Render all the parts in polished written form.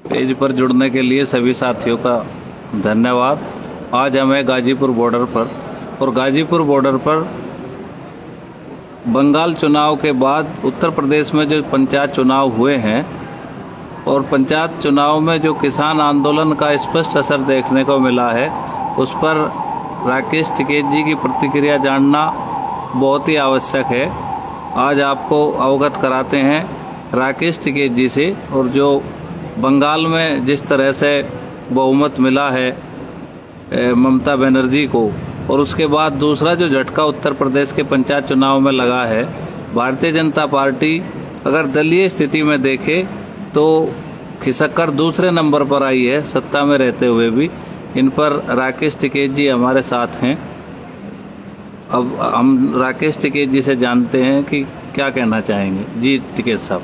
Page पर जुड़ने के लिए सभी साथियों का धन्यवाद। आज हमें गाजीपुर बॉर्डर पर, और गाजीपुर बॉर्डर पर बंगाल चुनाव के बाद उत्तर प्रदेश में जो पंचायत चुनाव हुए हैं, और पंचायत चुनाव में जो किसान आंदोलन का स्पष्ट असर देखने को मिला है, उस पर राकेश टिकैत जी की प्रतिक्रिया जानना बहुत ही आवश्यक है। आज आपको अवगत कराते हैं राकेश टिकैत जी से, और जो बंगाल में जिस तरह से बहुमत मिला है ममता बनर्जी को, और उसके बाद दूसरा जो झटका उत्तर प्रदेश के पंचायत चुनाव में लगा है, भारतीय जनता पार्टी अगर दलीय स्थिति में देखे तो खिसक कर दूसरे नंबर पर आई है सत्ता में रहते हुए भी। इन पर राकेश टिकैत जी हमारे साथ हैं। अब हम राकेश टिकैत जी से जानते हैं कि क्या कहना चाहेंगे। जी टिकैत साहब,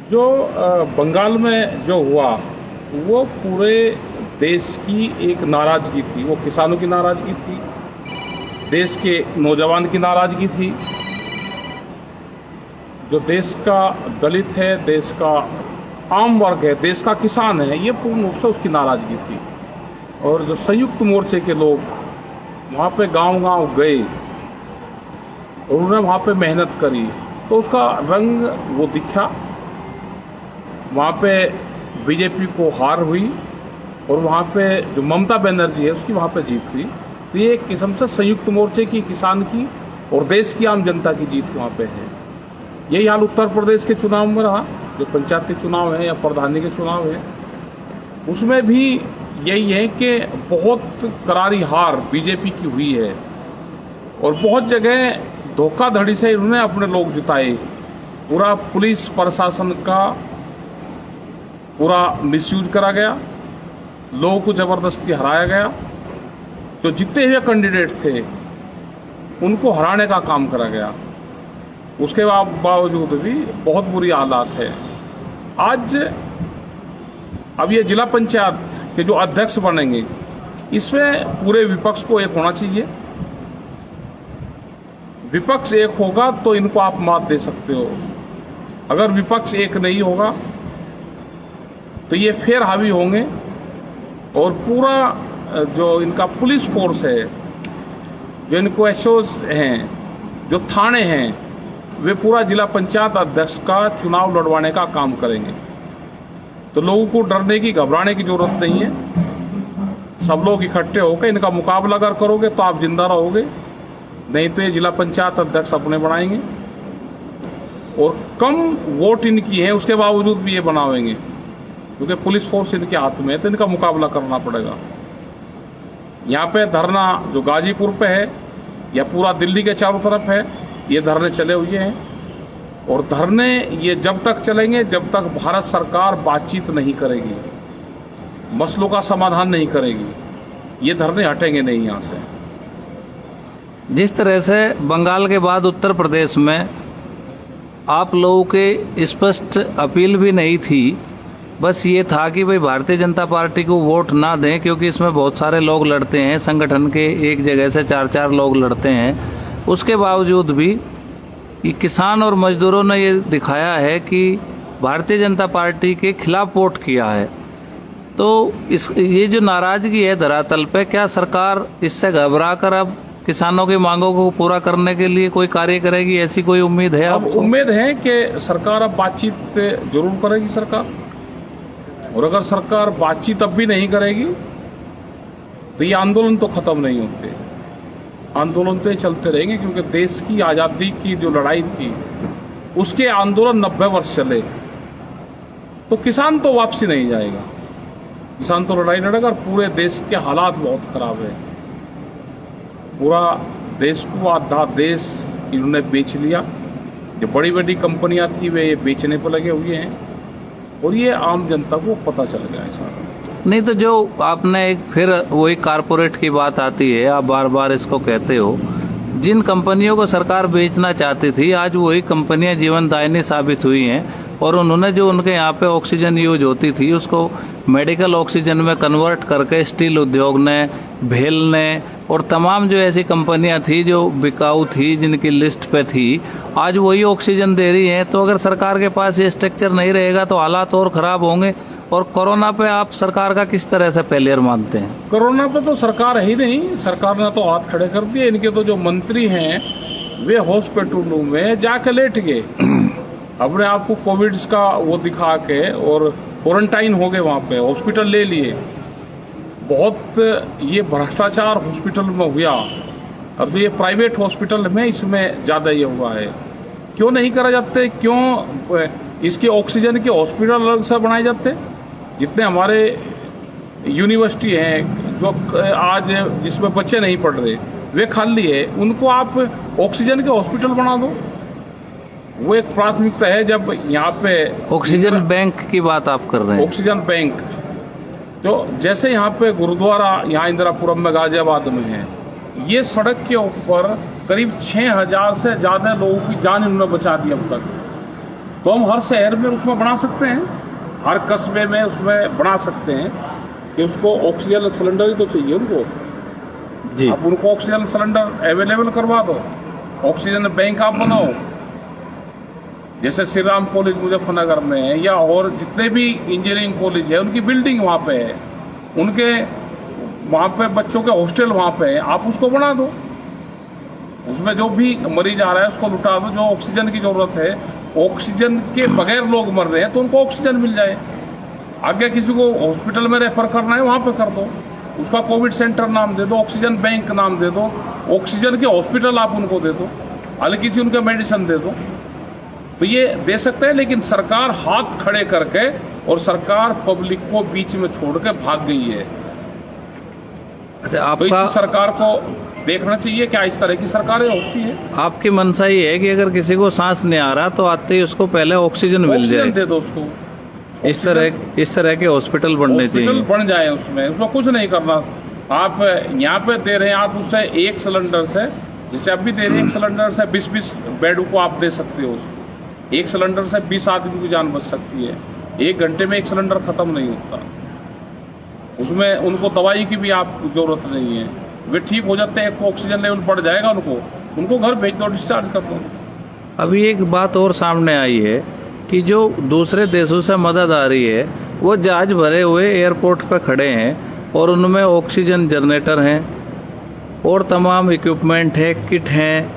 जो बंगाल में जो हुआ वो पूरे देश की एक नाराजगी थी। वो किसानों की नाराजगी थी, देश के नौजवान की नाराजगी थी, जो देश का दलित है, देश का आम वर्ग है, देश का किसान है, ये पूर्ण रूप से उसकी नाराजगी थी। और जो संयुक्त मोर्चे के लोग वहाँ पे गांव-गांव गए और उन्होंने वहाँ पे मेहनत करी, तो उसका रंग वो दिखा। वहाँ पे बीजेपी को हार हुई और वहाँ पे जो ममता बनर्जी है उसकी वहाँ पे जीत हुई। तो ये एक किस्म से संयुक्त मोर्चे की, किसान की और देश की आम जनता की जीत वहाँ पे है। यही हाल उत्तर प्रदेश के चुनाव में रहा, जो पंचायत के चुनाव है या प्रधानी के चुनाव है, उसमें भी यही है कि बहुत करारी हार बीजेपी की हुई है और बहुत जगह धोखाधड़ी से इन्होंने अपने लोग जिताए। पूरा पुलिस प्रशासन का पूरा मिसयूज करा गया, लोगों को जबरदस्ती हराया गया। जो जीते हुए कैंडिडेट थे उनको हराने का काम करा गया। उसके बावजूद भी बहुत बुरी हालात है। आज अब ये जिला पंचायत के जो अध्यक्ष बनेंगे, इसमें पूरे विपक्ष को एक होना चाहिए। विपक्ष एक होगा तो इनको आप मात दे सकते हो। अगर विपक्ष एक नहीं होगा तो ये फिर हावी होंगे और पूरा जो इनका पुलिस फोर्स है, जो इनको एसओज हैं, जो थाने हैं, वे पूरा जिला पंचायत अध्यक्ष का चुनाव लड़वाने का काम करेंगे। तो लोगों को डरने की, घबराने की जरूरत नहीं है। सब लोग इकट्ठे होकर इनका मुकाबला अगर करोगे तो आप जिंदा रहोगे, नहीं तो ये जिला पंचायत अध्यक्ष अपने बनाएंगे। और कम वोट इनकी है उसके बावजूद भी ये बनावेंगे, क्योंकि पुलिस फोर्स इनके हाथ में है, तो इनका मुकाबला करना पड़ेगा। यहाँ पे धरना जो गाजीपुर पे है या पूरा दिल्ली के चारों तरफ है, ये धरने चले हुए हैं। और धरने ये जब तक चलेंगे जब तक भारत सरकार बातचीत नहीं करेगी, मसलों का समाधान नहीं करेगी, ये धरने हटेंगे नहीं यहाँ से। जिस तरह से बंगाल के बाद उत्तर प्रदेश में आप लोगों के स्पष्ट अपील भी नहीं थी, बस ये था कि भाई भारतीय जनता पार्टी को वोट ना दें, क्योंकि इसमें बहुत सारे लोग लड़ते हैं, संगठन के एक जगह से 4-4 लोग लड़ते हैं। उसके बावजूद भी ये किसान और मजदूरों ने ये दिखाया है कि भारतीय जनता पार्टी के खिलाफ वोट किया है। तो ये जो नाराजगी है धरातल पे, क्या सरकार इससे घबरा कर अब किसानों की मांगों को पूरा करने के लिए कोई कार्य करेगी, ऐसी कोई उम्मीद है? अब उम्मीद है कि सरकार अब बातचीत जरूर करेगी सरकार। और अगर सरकार बातचीत अब भी नहीं करेगी तो ये आंदोलन तो खत्म नहीं होते, आंदोलन तो चलते रहेंगे। क्योंकि देश की आज़ादी की जो लड़ाई थी उसके आंदोलन 90 वर्ष चले, तो किसान तो वापसी नहीं जाएगा। किसान तो लड़ाई लड़ेगा और पूरे देश के हालात बहुत खराब है। पूरा देश को आधा देश इन्होंने बेच लिया। जो बड़ी बड़ी कंपनियां थी वे ये बेचने पर लगे हुए हैं और ये आम जनता को पता चल गया है सारा। नहीं तो जो आपने एक फिर वही कारपोरेट की बात आती है, आप बार बार इसको कहते हो, जिन कंपनियों को सरकार बेचना चाहती थी आज वही कंपनियां जीवनदायिनी साबित हुई हैं और उन्होंने जो उनके यहाँ पे ऑक्सीजन यूज होती थी उसको मेडिकल ऑक्सीजन में कन्वर्ट करके स्टील उद्योग ने, भेल ने और तमाम जो ऐसी कंपनियां थी जो बिकाऊ थी, जिनकी लिस्ट पे थी, आज वही ऑक्सीजन दे रही हैं। तो अगर सरकार के पास ये स्ट्रक्चर नहीं रहेगा तो हालात और खराब होंगे। और कोरोना पे आप सरकार का किस तरह से फेलियर मानते हैं? कोरोना पे तो सरकार ही नहीं, सरकार ने तो हाथ खड़े कर दिए। इनके तो जो मंत्री हैं वे हॉस्पिटलों में जाके लेट गए, अपने आप को कोविड का वो दिखा के और क्वारंटाइन हो गए, वहाँ पे हॉस्पिटल ले लिए। बहुत ये भ्रष्टाचार हॉस्पिटल में हुआ। अब तो ये प्राइवेट हॉस्पिटल में इसमें ज़्यादा ये हुआ है। क्यों नहीं करा जाते? क्यों इसके ऑक्सीजन के हॉस्पिटल अलग से बनाए जाते? जितने हमारे यूनिवर्सिटी हैं जो आज जिसमें बच्चे नहीं पढ़ रहे वे खाली है, उनको आप ऑक्सीजन के हॉस्पिटल बना दो। वो एक प्राथमिकता है। जब यहाँ पे ऑक्सीजन बैंक की बात आप कर रहे हैं? ऑक्सीजन बैंक जो जैसे यहाँ पे गुरुद्वारा यहाँ इंदिरापुरम में गाजियाबाद में है, ये सड़क के ऊपर करीब 6000 से ज़्यादा लोगों की जान इन्होंने बचा दी अब तक। तो हम हर शहर में उसमें बना सकते हैं, हर कस्बे में उसमें बना सकते हैं कि उसको ऑक्सीजन सिलेंडर ही तो चाहिए उनको जी। आप उनको ऑक्सीजन सिलेंडर अवेलेबल करवा दो, ऑक्सीजन बैंक आप बनाओ। जैसे श्री राम कॉलेज मुजफ्फरनगर में है या और जितने भी इंजीनियरिंग कॉलेज है उनकी बिल्डिंग वहाँ पे है, उनके वहाँ पे बच्चों के हॉस्टल वहाँ पे है, आप उसको बना दो। उसमें जो भी मरीज आ रहा है उसको लुटा दो। जो ऑक्सीजन की जरूरत है, ऑक्सीजन के बगैर लोग मर रहे हैं तो उनको ऑक्सीजन मिल जाए। आगे किसी को हॉस्पिटल में रेफर करना है वहाँ पे कर दो, उसका कोविड सेंटर नाम दे दो, ऑक्सीजन बैंक नाम दे दो, ऑक्सीजन के हॉस्पिटल आप उनको दे दो, हल्की सी उनके मेडिसिन दे दो। तो ये दे सकते हैं, लेकिन सरकार हाथ खड़े करके और सरकार पब्लिक को बीच में छोड़ के भाग गई है। अच्छा, तो आपका इस सरकार को देखना चाहिए क्या इस तरह की सरकारें होती है। आपकी मंशा ये है कि अगर किसी को सांस नहीं आ रहा तो आते ही उसको पहले ऑक्सीजन मिल जाए, दे दो उसको। इस तरह के हॉस्पिटल बनने चाहिए, हॉस्पिटल बन जाए। उसमें कुछ नहीं करना। आप यहाँ पे दे रहे हैं, आप उससे एक सिलेंडर से, जैसे अब भी दे रहे हैं, एक सिलेंडर से 20-20 बेड को आप दे सकते हो। एक सिलेंडर से 20 आदमी की जान बच सकती है। 1 घंटे में एक सिलेंडर खत्म नहीं होता। उसमें उनको दवाई की भी आप जरूरत नहीं है, वे ठीक हो जाते हैं। ऑक्सीजन लेवल बढ़ जाएगा, उनको घर भेज दो, डिस्चार्ज कर दो। अभी एक बात और सामने आई है कि जो दूसरे देशों से मदद आ रही है वो जहाज भरे हुए एयरपोर्ट पर खड़े हैं और उनमें ऑक्सीजन जनरेटर हैं और तमाम इक्विपमेंट है, किट हैं,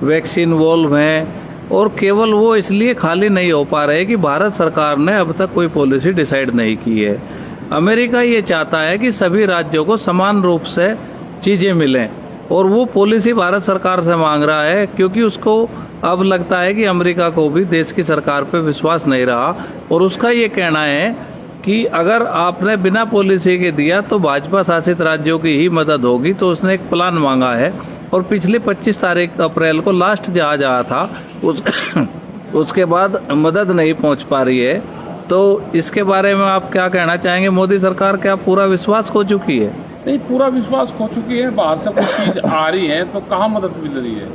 वैक्सीन वॉल्व हैं, और केवल वो इसलिए खाली नहीं हो पा रहे कि भारत सरकार ने अब तक कोई पॉलिसी डिसाइड नहीं की है। अमेरिका ये चाहता है कि सभी राज्यों को समान रूप से चीजें मिलें और वो पॉलिसी भारत सरकार से मांग रहा है, क्योंकि उसको अब लगता है कि अमेरिका को भी देश की सरकार पे विश्वास नहीं रहा और उसका ये कहना है कि अगर आपने बिना पॉलिसी के दिया तो भाजपा शासित राज्यों की ही मदद होगी। तो उसने एक प्लान मांगा है और पिछले 25 तारीख अप्रैल को लास्ट जहाज आया था, उसके बाद मदद नहीं पहुंच पा रही है। तो इसके बारे में आप क्या कहना चाहेंगे? मोदी सरकार क्या पूरा विश्वास खो चुकी है? नहीं, पूरा विश्वास खो चुकी है। बाहर से कुछ चीज आ रही है तो कहाँ मदद मिल रही है,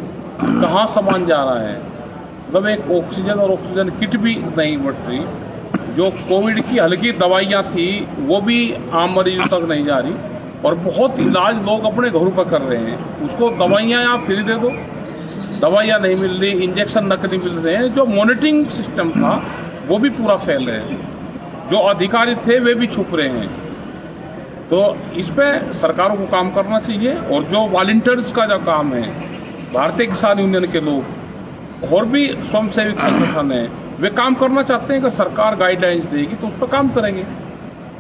कहाँ सामान जा रहा है? मतलब एक ऑक्सीजन और ऑक्सीजन किट भी नहीं बढ़ रही। जो कोविड की हल्की दवाइयाँ थी वो भी आम मरीजों तक नहीं जा रही और बहुत इलाज लोग अपने घरों पर कर रहे हैं। उसको दवाइयाँ आप फ्री दे दो, दवाइयाँ नहीं मिल रही, इंजेक्शन नकली मिल रहे हैं। जो मॉनिटरिंग सिस्टम था वो भी पूरा फेल है, जो अधिकारी थे वे भी छुप रहे हैं। तो इस पे सरकारों को काम करना चाहिए। और जो वॉलंटियर्स का जो काम है, भारतीय किसान यूनियन के लोग और भी स्वयंसेवी संगठन है, वे काम करना चाहते हैं। अगर सरकार गाइडलाइंस देगी तो उस पर काम करेंगे।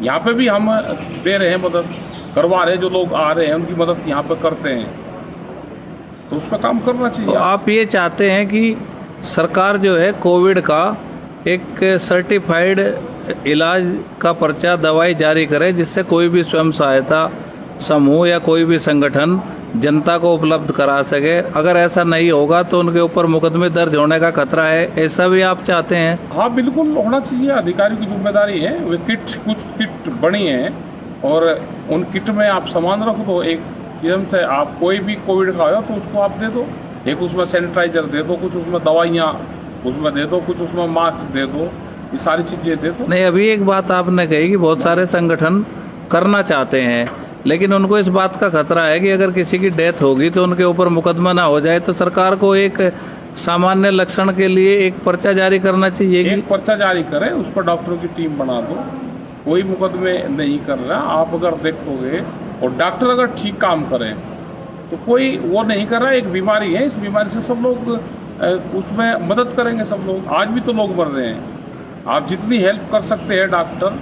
यहाँ पे भी हम दे रहे हैं, मदद करवा रहे हैं। जो लोग आ रहे हैं उनकी मदद यहाँ पे करते हैं, तो उस पर काम करना चाहिए। तो आप ये चाहते हैं कि सरकार जो है कोविड का एक सर्टिफाइड इलाज का पर्चा दवाई जारी करे, जिससे कोई भी स्वयं सहायता समूह या कोई भी संगठन जनता को उपलब्ध करा सके। अगर ऐसा नहीं होगा तो उनके ऊपर मुकदमे दर्ज होने का खतरा है, ऐसा भी आप चाहते हैं? हाँ, बिल्कुल होना चाहिए। अधिकारी की जिम्मेदारी है। वे कुछ किट बनी है और उन किट में आप सामान रख दो। एक किस्म से आप कोई भी कोविड का हो तो उसको आप दे दो। एक उसमें सैनिटाइजर दे दो, कुछ उसमें दवाइयाँ उसमें दे दो, कुछ उसमें मास्क दे दो, ये सारी चीजें दे दो। नहीं, अभी एक बात आपने कही कि बहुत सारे संगठन करना चाहते हैं, लेकिन उनको इस बात का खतरा है कि अगर किसी की डेथ होगी तो उनके ऊपर मुकदमा ना हो जाए, तो सरकार को एक सामान्य लक्षण के लिए एक पर्चा जारी करना चाहिए। एक पर्चा जारी करें, उस पर डॉक्टरों की टीम बना दो। कोई मुकदमे नहीं कर रहा। आप अगर देखोगे और डॉक्टर अगर ठीक काम करें तो कोई वो नहीं कर रहा। एक बीमारी है, इस बीमारी से सब लोग उसमें मदद करेंगे। सब लोग, आज भी तो लोग मर रहे हैं। आप जितनी हेल्प कर सकते हैं डॉक्टर,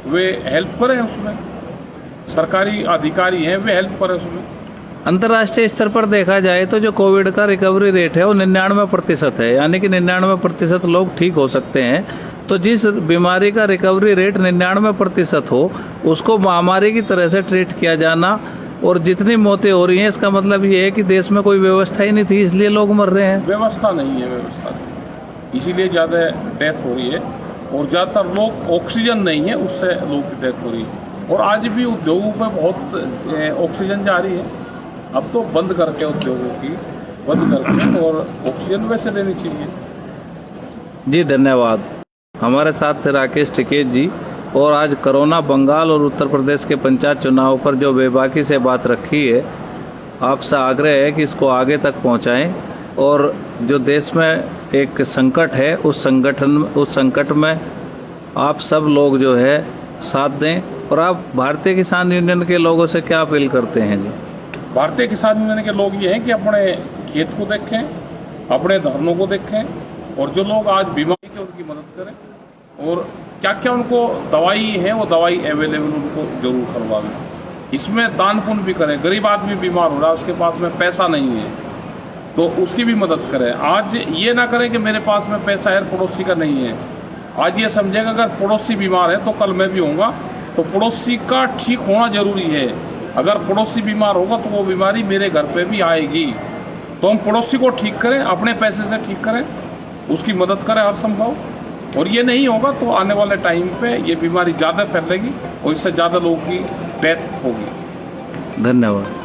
वे हेल्प करें उसमें। सरकारी अधिकारी हैं, वे हेल्प करें उसमें। अंतर्राष्ट्रीय स्तर पर देखा जाए तो जो कोविड का रिकवरी रेट है वो 99% है, यानी कि 99% लोग ठीक हो सकते हैं। तो जिस बीमारी का रिकवरी रेट 99% हो, उसको महामारी की तरह से ट्रीट किया जाना, और जितनी मौतें हो रही हैं इसका मतलब ये है कि देश में कोई व्यवस्था ही नहीं थी, इसलिए लोग मर रहे हैं। व्यवस्था नहीं है, व्यवस्था नहीं, इसीलिए ज़्यादा डेथ हो रही है। और ज़्यादातर लोग ऑक्सीजन नहीं है, उससे लोगों की डेथ हो रही है। और आज भी उद्योगों पर बहुत ऑक्सीजन जा रही है। अब तो बंद करके उद्योगों की बंद करके और ऑक्सीजन वैसे देनी चाहिए। जी धन्यवाद। हमारे साथ थे राकेश टिकेत जी, और आज कोरोना बंगाल और उत्तर प्रदेश के पंचायत चुनाव पर जो बेबाकी से बात रखी है, आपसे आग्रह है कि इसको आगे तक पहुंचाएं, और जो देश में एक संकट है उस संकट में आप सब लोग जो है साथ दें। और आप भारतीय किसान यूनियन के लोगों से क्या अपील करते हैं जी? भारतीय किसान यूनियन के लोग ये हैं कि अपने खेत को देखें, अपने धरनों को देखें, और जो लोग आज बीमारी के उनकी मदद करें, और क्या क्या उनको दवाई है वो दवाई अवेलेबल उनको जरूर करवाएं। इसमें दान पुण्य भी करें। गरीब आदमी बीमार हो रहा है, उसके पास में पैसा नहीं है, तो उसकी भी मदद करें। आज ये ना करें कि मेरे पास में पैसा है, पड़ोसी का नहीं है। आज ये समझेगा अगर पड़ोसी बीमार है तो कल मैं भी होऊंगा, तो पड़ोसी का ठीक होना जरूरी है। अगर पड़ोसी बीमार होगा तो वो बीमारी मेरे घर पे भी आएगी। तो हम पड़ोसी को ठीक करें, अपने पैसे से ठीक करें, उसकी मदद करें हर संभव। और ये नहीं होगा तो आने वाले टाइम पे ये बीमारी ज़्यादा फैलेगी और इससे ज़्यादा लोगों की डेथ होगी। धन्यवाद।